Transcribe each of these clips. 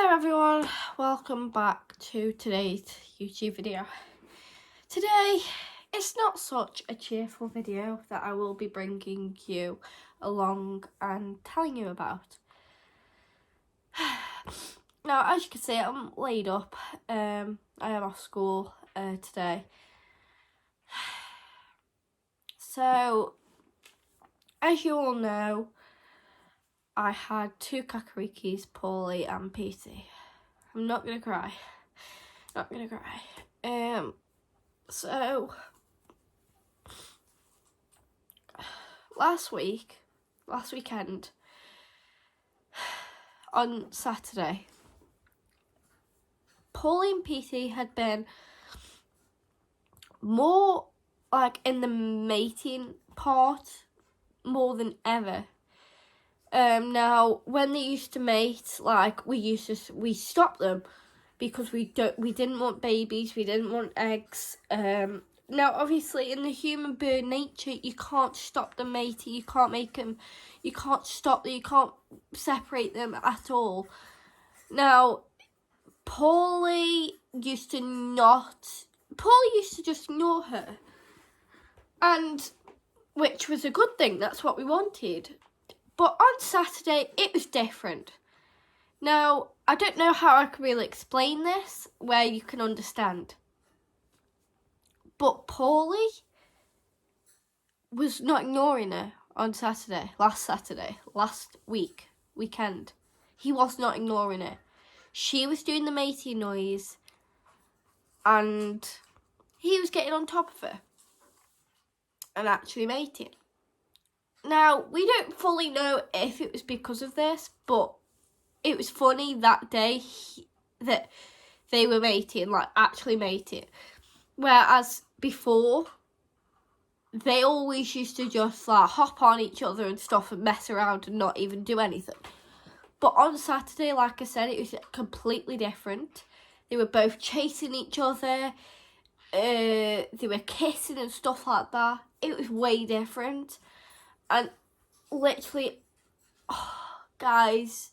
Hello everyone, welcome back to today's YouTube video. Today, it's not such a cheerful video that I will be bringing you along and telling you about. Now, as you can see, I'm laid up. I am off school today. So, as you all know, I had two kakarikis, Paulie and Pete. I'm not gonna cry. Not gonna cry. So last weekend, on Saturday, Paulie and Pete had been more like in the mating part more than ever. Now when they used to mate, like we stopped them because we didn't want babies, we didn't want eggs. Now obviously in the human bird nature, you can't stop them mating, you can't make them, you can't stop them, you can't separate them at all. Now Paulie used to just ignore her, and which was a good thing, that's what we wanted. But on Saturday, it was different. Now, I don't know how I can really explain this where you can understand. But Paulie was not ignoring her on last weekend. He was not ignoring her. She was doing the mating noise and he was getting on top of her and actually mating. Now, we don't fully know if it was because of this, but it was funny that day that they were mating, like actually mating. Whereas before, they always used to just like hop on each other and stuff and mess around and not even do anything. But on Saturday, like I said, it was completely different. They were both chasing each other. They were kissing and stuff like that. It was way different. And literally, guys,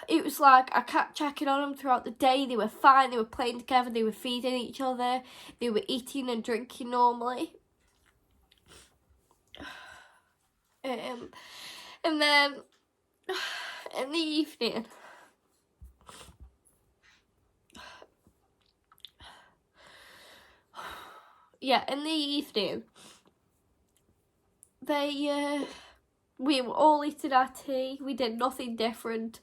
it was like I kept checking on them throughout the day. They were fine, they were playing together, they were feeding each other, they were eating and drinking normally. And then in the evening, we were all eating our tea. We did nothing different.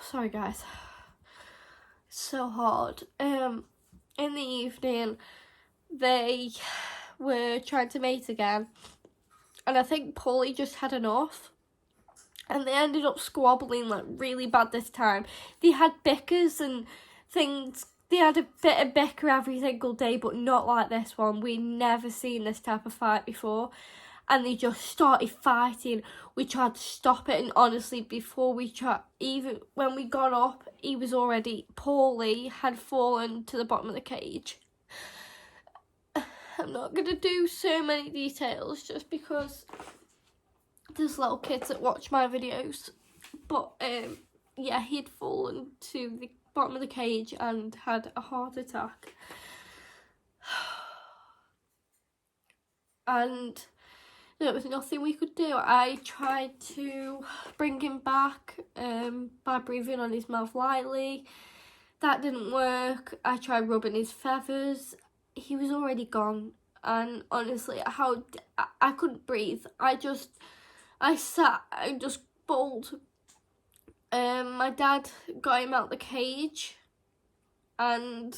Sorry guys, it's so hard. In the evening, they were trying to mate again, and I think Paulie just had enough, and they ended up squabbling like really bad this time. They had bickers and things. They had a bit of bicker every single day, but not like this one. We'd never seen this type of fight before. And they just started fighting. We tried to stop it, and honestly, even when we got up, Paulie had fallen to the bottom of the cage. I'm not going to do so many details just because there's little kids that watch my videos. But yeah, he'd fallen to the bottom of the cage and had a heart attack. And there was nothing we could do. I tried to bring him back by breathing on his mouth lightly. That didn't work. I tried rubbing his feathers. He was already gone. And honestly, I couldn't breathe. I sat and just bawled. My dad got him out the cage, and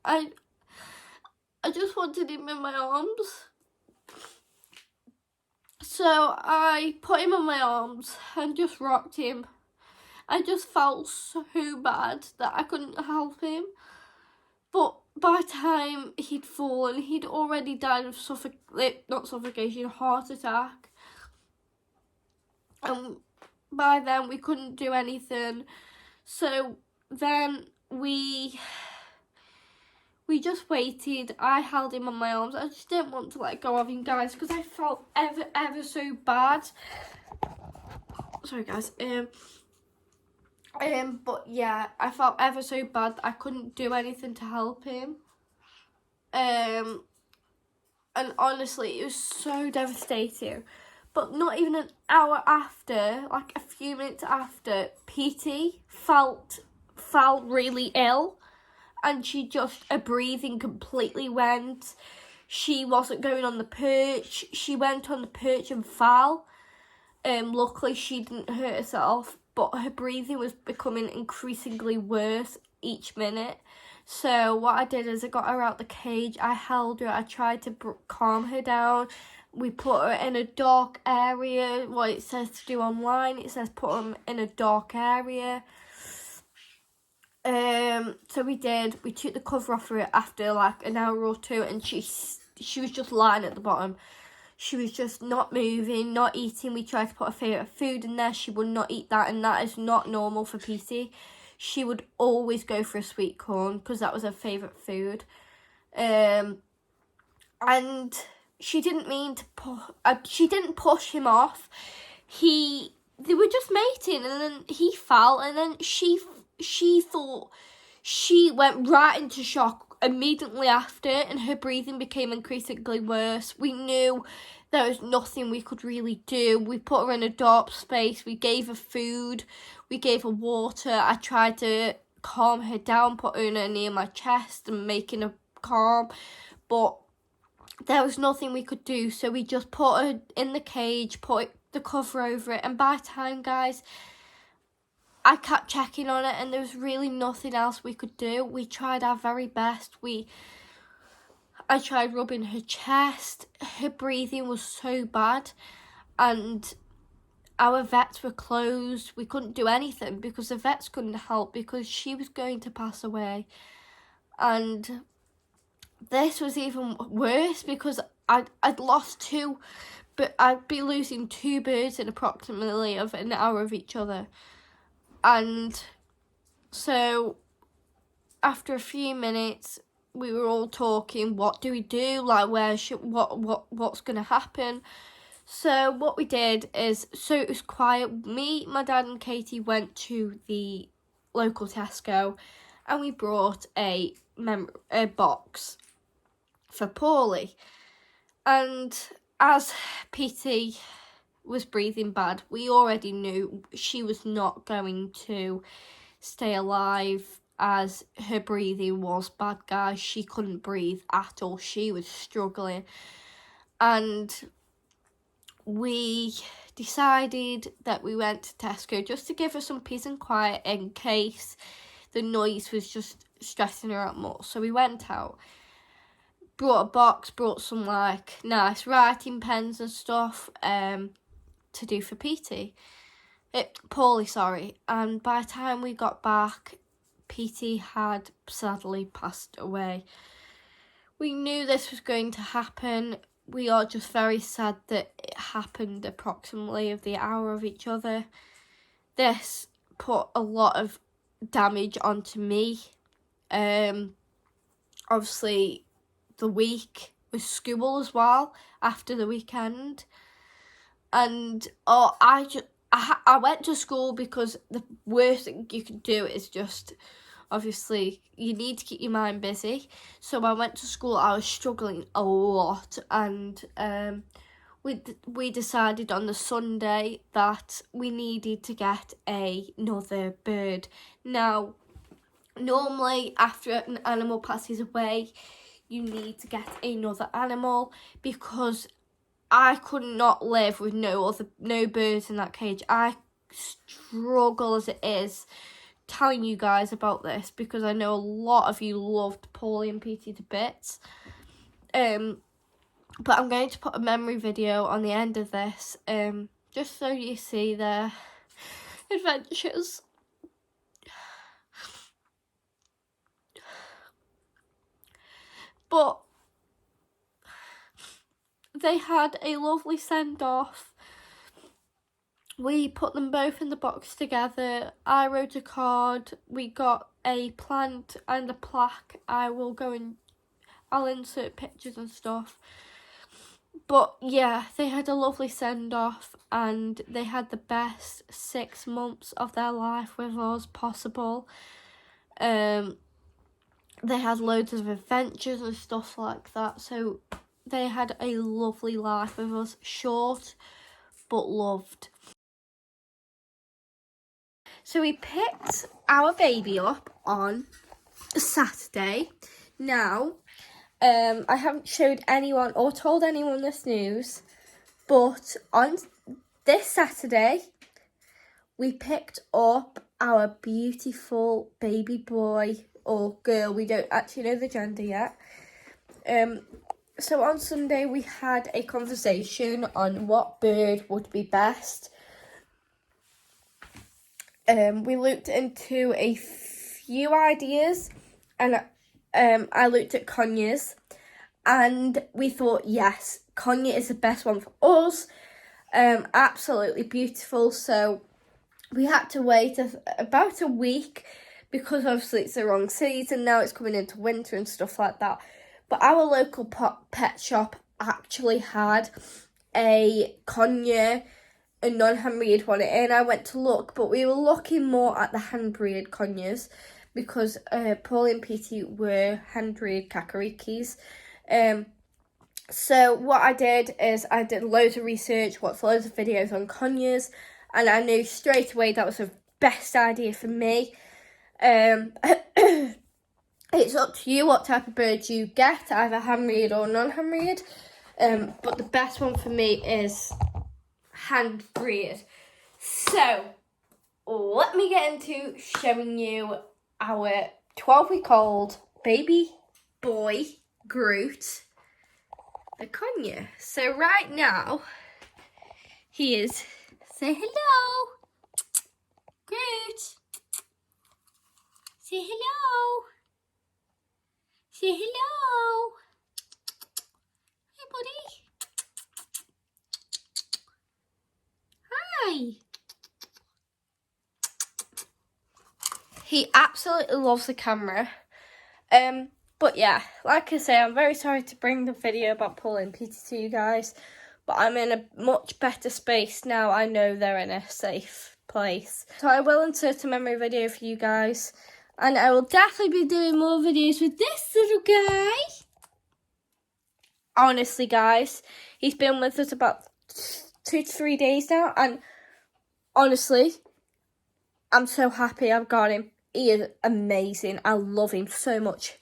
I just wanted him in my arms. So I put him in my arms and just rocked him. I just felt so bad that I couldn't help him. But by the time he'd fallen, he'd already died of heart attack. And by then we couldn't do anything. So then we we just waited. I held him on my arms. I just didn't want to let go of him, guys, because I felt ever so bad. Sorry, guys. But yeah, I felt ever so bad that I couldn't do anything to help him. And honestly, it was so devastating. But not even an hour after, like a few minutes after, Petey felt really ill, and her breathing completely went. She wasn't going on the perch. She went on the perch and fell. Luckily she didn't hurt herself, but her breathing was becoming increasingly worse each minute. So what I did is I got her out the cage, I held her, I tried to calm her down. We put her in a dark area. What it says to do online, it says put her in a dark area. So we did. We took the cover off her after like an hour or two, and she was just lying at the bottom. She was just not moving, not eating. We tried to put her favourite food in there. She would not eat that, and that is not normal for Petey. She would always go for a sweet corn because that was her favourite food. And she didn't mean to she didn't push him off. They were just mating, and then he fell, and then she thought, she went right into shock immediately after, and her breathing became increasingly worse. We knew there was nothing we could really do. We put her in a dark space. We gave her food. We gave her water. I tried to calm her down, put her near my chest and making her calm, but there was nothing we could do. So we just put her in the cage, put the cover over it, and by time, guys, I kept checking on it, and there was really nothing else we could do. We tried our very best. I tried rubbing her chest. Her breathing was so bad, and our vets were closed. We couldn't do anything because the vets couldn't help because she was going to pass away. And this was even worse because I'd lost two, but I'd be losing two birds in approximately of an hour of each other. And so after a few minutes, we were all talking, what do we do? Like, what's going to happen? So what we did is, so it was quiet. Me, my dad and Katie went to the local Tesco, and we brought a box for Paulie. And as Petey was breathing bad, we already knew she was not going to stay alive, as her breathing was bad, guys. She couldn't breathe at all. She was struggling. And we decided that we went to Tesco just to give her some peace and quiet in case the noise was just stressing her out more. So we went out, brought a box, brought some like nice writing pens and stuff to do for Paulie, sorry. And by the time we got back, Petey had sadly passed away. We knew this was going to happen. We are just very sad that it happened approximately of the hour of each other. This put a lot of damage onto me. Obviously, the week was school as well after the weekend. And I went to school because the worst thing you can do is just, obviously, you need to keep your mind busy. So I went to school. I was struggling a lot, and we decided on the Sunday that we needed to get another bird. Now, normally after an animal passes away, you need to get another animal, because I could not live with no birds in that cage. I struggle as it is telling you guys about this, because I know a lot of you loved Paulie and Pete to bits. But I'm going to put a memory video on the end of this, just so you see their adventures. But they had a lovely send-off. We put them both in the box together. I wrote a card. We got a plant and a plaque. I will go and I'll insert pictures and stuff. But yeah, they had a lovely send-off and they had the best 6 months of their life with us possible. They had loads of adventures and stuff like that. So they had a lovely life with us. Short, but loved. So we picked our baby up on Saturday. Now, I haven't showed anyone or told anyone this news, but on this Saturday, we picked up our beautiful baby boy or girl. We don't actually know the gender yet. So on Sunday, we had a conversation on what bird would be best. We looked into a few ideas, and I looked at Conya's, and we thought, yes, Konya is the best one for us. Absolutely beautiful. So we had to wait about a week because obviously it's the wrong season now. It's coming into winter and stuff like that. But our local pet shop actually had a Konya, a non-hand-breed one, and I went to look, but we were looking more at the hand-breed Konyas because Paulie and Pete were hand-breed Kakarikis. So what I did is I did loads of research, watched loads of videos on Konyas, and I knew straight away that was the best idea for me. It's up to you what type of bird you get, either hand-breed or non-hand-breed. But the best one for me is hand-breed. So, let me get into showing you our 12-week-old baby boy, Groot, the Konya. So right now, he is, say hello, Groot, say hello, say hello, hey buddy, hi. He absolutely loves the camera. But yeah, like I say, I'm very sorry to bring the video about Paulie and Pete to you guys, but I'm in a much better space now. I know they're in a safe place. So I will insert a memory video for you guys, and I will definitely be doing more videos with this little guy. Honestly, guys, he's been with us about 2 to 3 days now, and honestly, I'm so happy I've got him. He is amazing. I love him so much.